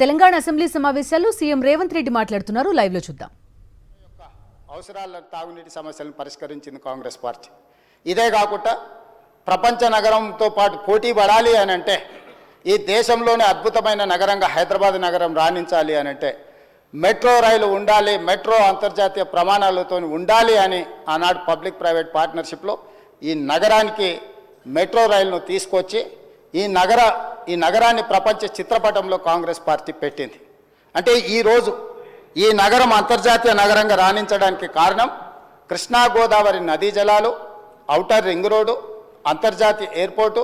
Telangana assembly సమావేశాల్లో CM Revanth Reddy మాట్లాడుతున్నారు. Live లో చూద్దాం. అవసరాల తాగునీటి సమస్యలను పరిష్కరించింది కాంగ్రెస్ పార్టీ. ఇదే కాకుండా ప్రపంచ నగరంతో పాటు పోటీ పడాలి అని అంటే, ఈ దేశంలోనే అద్భుతమైన నగరంగా హైదరాబాద్ నగరం రాణించాలి అని అంటే మెట్రో రైలు ఉండాలి, మెట్రో అంతర్జాతీయ ప్రమాణాలతో ఉండాలి అని ఆనాడు పబ్లిక్ ప్రైవేట్ పార్ట్నర్షిప్లో ఈ నగరానికి మెట్రో రైలును తీసుకొచ్చి ఈ నగరాన్ని ప్రపంచ చిత్రపటంలో కాంగ్రెస్ పార్టీ పెట్టింది. అంటే ఈరోజు ఈ నగరం అంతర్జాతీయ నగరంగా రాణించడానికి కారణం కృష్ణా గోదావరి నదీ జలాలు, ఔటర్ రింగ్ రోడ్డు, అంతర్జాతీయ ఎయిర్పోర్టు,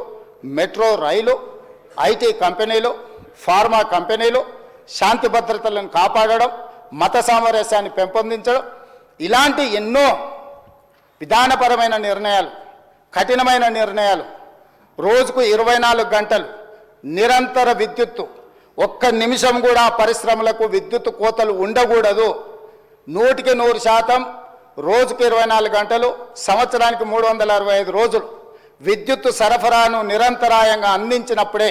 మెట్రో రైలు, ఐటీ కంపెనీలు, ఫార్మా కంపెనీలు, శాంతి భద్రతలను కాపాడడం, మత సామరస్యాన్ని పెంపొందించడం, ఇలాంటి ఎన్నో విధానపరమైన నిర్ణయాలు, కఠినమైన నిర్ణయాలు, రోజుకు 24 గంటలు నిరంతర విద్యుత్తు, ఒక్క నిమిషం కూడా పరిశ్రమలకు విద్యుత్ కోతలు ఉండకూడదు, 100% రోజుకు 24 గంటలు, సంవత్సరానికి 365 రోజులు విద్యుత్తు సరఫరాను నిరంతరాయంగా అందించినప్పుడే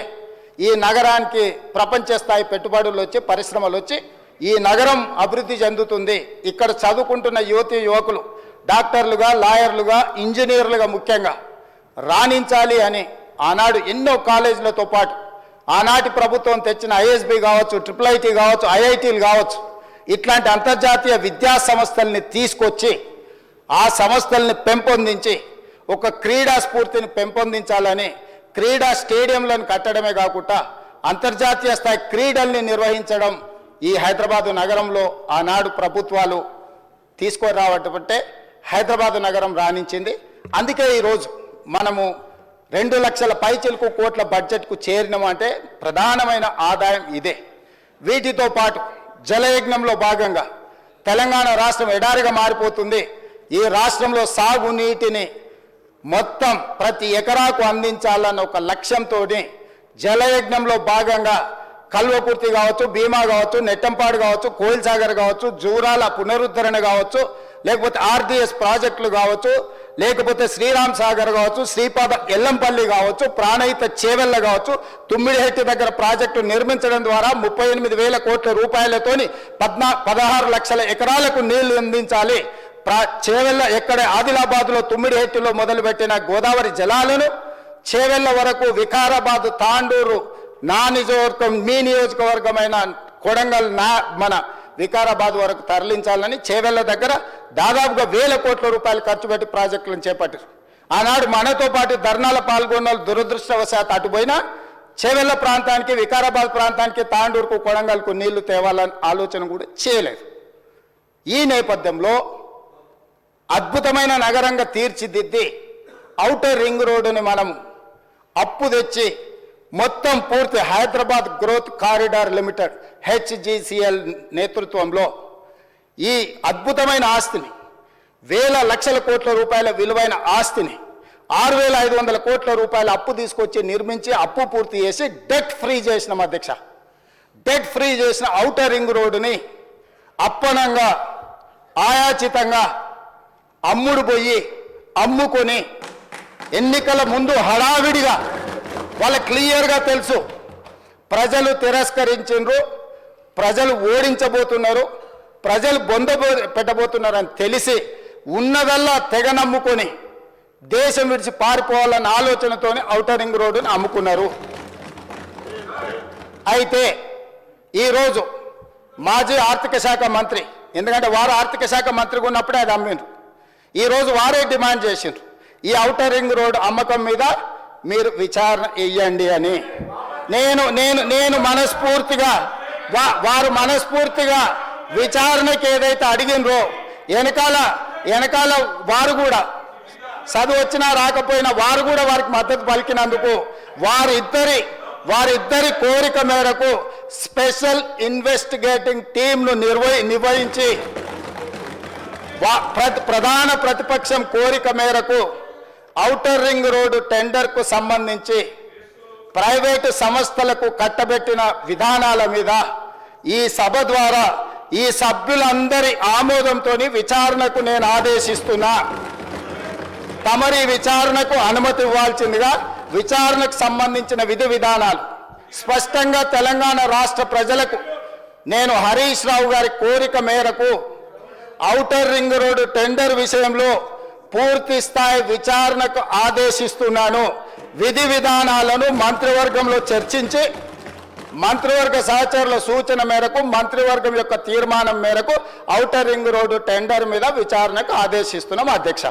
ఈ నగరానికి ప్రపంచ స్థాయి పెట్టుబడులు వచ్చి, పరిశ్రమలు వచ్చి ఈ నగరం అభివృద్ధి చెందుతుంది. ఇక్కడ చదువుకుంటున్న యువతీ యువకులు డాక్టర్లుగా, లాయర్లుగా, ఇంజనీర్లుగా ముఖ్యంగా రాణించాలి అని ఆనాడు ఎన్నో కాలేజీలతో పాటు ఆనాటి ప్రభుత్వం తెచ్చిన ఐఎస్బి కావచ్చు, IIIT కావచ్చు, ఐఐటీలు కావచ్చు, ఇట్లాంటి అంతర్జాతీయ విద్యా సంస్థల్ని తీసుకొచ్చి ఆ సంస్థల్ని పెంపొందించి ఒక క్రీడా స్ఫూర్తిని పెంపొందించాలని క్రీడా స్టేడియంలను కట్టడమే కాకుండా అంతర్జాతీయ స్థాయి క్రీడల్ని నిర్వహించడం ఈ హైదరాబాదు నగరంలో ఆనాడు ప్రభుత్వాలు తీసుకురావటంటే హైదరాబాదు నగరం రాణించింది. అందుకే ఈరోజు మనము 2 లక్షల పైచిలకు కోట్ల బడ్జెట్కు చేరినామంటే ప్రధానమైన ఆదాయం ఇదే. వీటితో పాటు జలయజ్ఞంలో భాగంగా తెలంగాణ రాష్ట్రం ఎడారిగా మారిపోతుంది. ఈ రాష్ట్రంలో సాగునీటిని మొత్తం ప్రతి ఎకరాకు అందించాలన్న ఒక లక్ష్యంతో జలయజ్ఞంలో భాగంగా కల్వకుర్తి కావచ్చు, భీమా కావచ్చు, నెట్టంపాడు కావచ్చు, కోయిల్ సాగర్ కావచ్చు, జూరాల పునరుద్ధరణ కావచ్చు, లేకపోతే ఆర్డిఎస్ ప్రాజెక్టులు కావచ్చు, లేకపోతే శ్రీరామ్ సాగర్ కావచ్చు, శ్రీపాద ఎల్లంపల్లి కావచ్చు, ప్రాణహిత చేవెళ్ళ కావచ్చు, తుమ్మిడిహెట్టి దగ్గర ప్రాజెక్టు నిర్మించడం ద్వారా 38,000 కోట్ల రూపాయలతోని 16 లక్షల ఎకరాలకు నీళ్లు అందించాలి. చేవెళ్ళ ఎక్కడే ఆదిలాబాద్లో తుమ్మిడిహెట్టిలో మొదలుపెట్టిన గోదావరి జలాలను చేవెళ్ళ వరకు వికారాబాద్, తాండూరు మీ నియోజకవర్గమైన కొడంగల్ మన వికారాబాద్ వరకు తరలించాలని చేవెళ్ళ దగ్గర దాదాపుగా 1,000 కోట్ల రూపాయలు ఖర్చు పెట్టి ప్రాజెక్టులను చేపట్టారు. ఆనాడు మనతో పాటు ధర్నాల పాల్గొన్న దురదృష్టవశాత్తు అటుపోయినా చేవెళ్ళ ప్రాంతానికి, వికారాబాద్ ప్రాంతానికి, తాండూరుకు, కొడంగల్కు నీళ్లు తేవాలని ఆలోచన కూడా చేయలేదు. ఈ నేపథ్యంలో అద్భుతమైన నగరంగా తీర్చిదిద్ది ఔటర్ రింగ్ రోడ్డుని మనం అప్పు తెచ్చి మొత్తం పూర్తి Hyderabad growth corridor limited HGCL నేతృత్వంలో ఈ అద్భుతమైన ఆస్తిని, 1,000 లక్షల కోట్ల రూపాయల విలువైన ఆస్తిని 6,500 కోట్ల రూపాయల అప్పు తీసుకొచ్చి నిర్మించి అప్పు పూర్తి చేసి డెట్ ఫ్రీ చేసిన అధ్యక్ష. డెట్ ఫ్రీ చేసిన ఔటర్ రింగ్ రోడ్డుని అప్పనంగా ఆయాచితంగా అమ్ముకొని ఎన్నికల ముందు హడావిడిగా వాళ్ళకి క్లియర్గా తెలుసు, ప్రజలు తిరస్కరించారు, ప్రజలు ఓడించబోతున్నారు, ప్రజలు బొంద పెట్టబోతున్నారు అని తెలిసి ఉన్నదల్లా తెగ నమ్ముకొని దేశం విడిచి పారిపోవాలన్న ఆలోచనతోనే ఔటర్ రింగ్ రోడ్డుని అమ్ముకున్నారు. అయితే ఈరోజు మాజీ ఆర్థిక శాఖ మంత్రి, ఎందుకంటే వారు ఆర్థిక శాఖ మంత్రిగా ఉన్నప్పుడే అది అమ్మిండ్రు, ఈరోజు వారే డిమాండ్ చేసిండ్రు ఈ ఔటర్ రింగ్ రోడ్ అమ్మకం మీద మీరు విచారణ ఇయ్యండి అని. నేను మనస్ఫూర్తిగా వారు మనస్ఫూర్తిగా విచారణకి ఏదైతే అడిగినరో వెనకాల వారు కూడా చదువు వచ్చినా రాకపోయినా వారు కూడా వారికి మద్దతు పలికినందుకు వారిద్దరి కోరిక మేరకు స్పెషల్ ఇన్వెస్టిగేటింగ్ టీంను నిర్వహించి ప్రధాన ప్రతిపక్షం కోరిక మేరకు ఔటర్ రింగ్ రోడ్డు టెండర్కు సంబంధించి ప్రైవేటు సంస్థలకు కట్టబెట్టిన విధానాల మీద ఈ సభ ద్వారా ఈ సభ్యులందరి ఆమోదంతో విచారణకు నేను ఆదేశిస్తున్నా. తమరి విచారణకు అనుమతి ఇవ్వాల్సిందిగా విచారణకు సంబంధించిన విధి విధానాలు స్పష్టంగా తెలంగాణ రాష్ట్ర ప్రజలకు నేను హరీష్ రావు గారి కోరిక మేరకు ఔటర్ రింగ్ రోడ్డు టెండర్ విషయంలో పూర్తి స్థాయి విచారణకు ఆదేశిస్తున్నాను. విధి విధానాలను మంత్రివర్గంలో చర్చించి మంత్రివర్గ సహచరుల సూచన మేరకు మంత్రివర్గం యొక్క తీర్మానం మేరకు ఔటర్ రింగ్ రోడ్డు టెండర్ మీద విచారణకు ఆదేశిస్తున్నాం అధ్యక్ష.